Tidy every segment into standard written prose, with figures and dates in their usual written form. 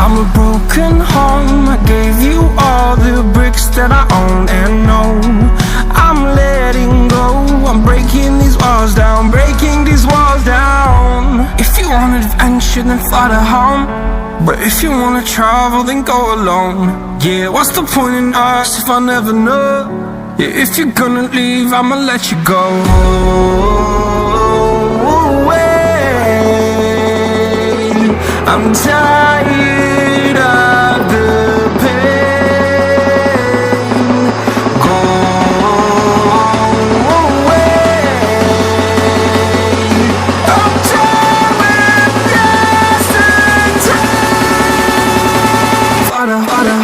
I'm a broken home. I gave you all the bricks that I own and know. I'm letting go. I'm breaking these walls down, breaking these walls down. If you want adventure, then fly to home. But if you wanna travel, then go alone. Yeah, what's the point in us if I never know? Yeah, if you're gonna leave, I'ma let you go. I'm tired of the pain. Go away. I'm tired with yesterday. Harder, harder.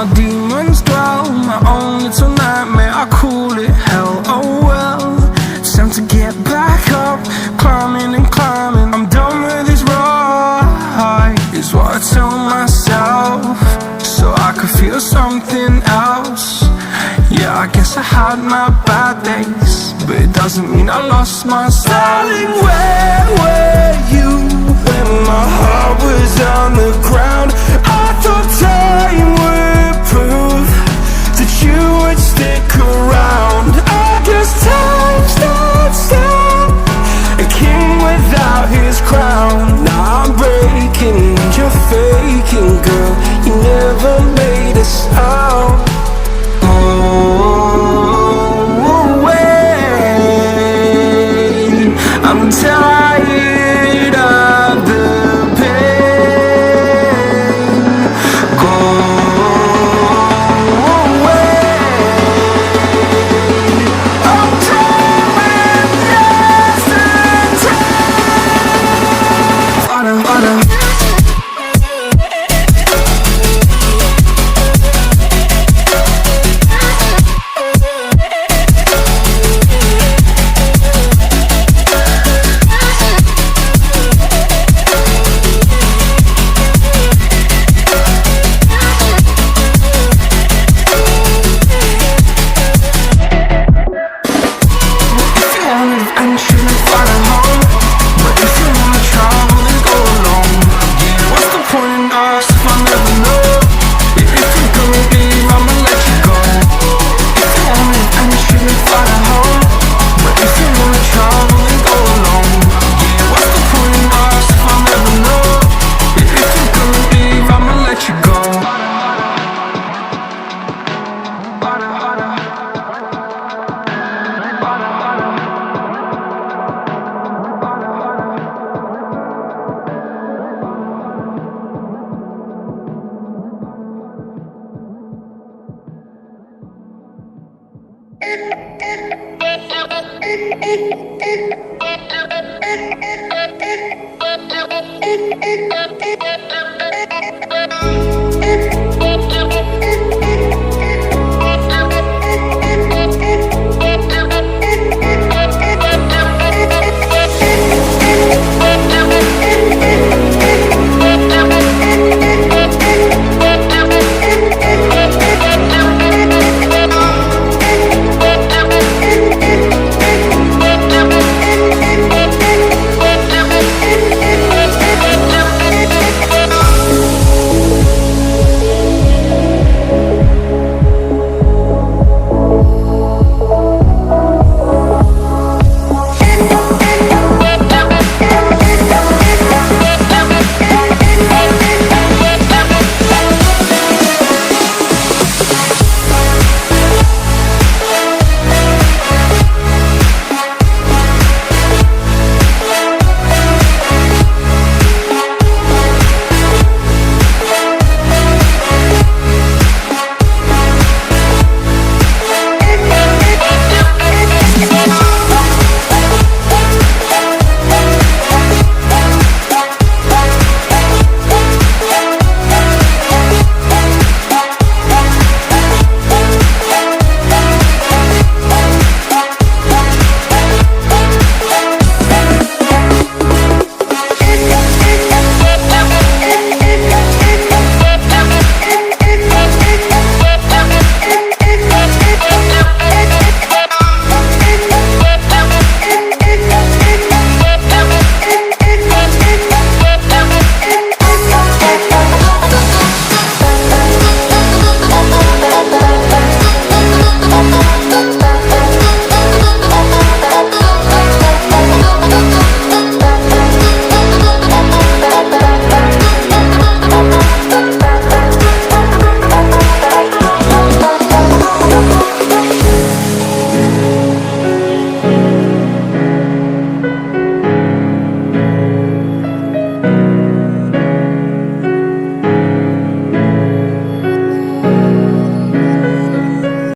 My demons dwell, my own little nightmare, I call it hell. Oh well, it's time to get back up, climbing and climbing. I'm done with this ride, is what I tell myself, so I could feel something else. Yeah, I guess I had my bad days, but it doesn't mean I lost my style. Darling, where were you when my heart was on the ground? I thought time would prove that you would stick around. I guess time stood still, a king without his crown. Now I'm breaking and you're faking, girl. You never made a sound. Oh, wait, I'm tired of the pain. Go away. I'm done with yesterday. Harder, harder.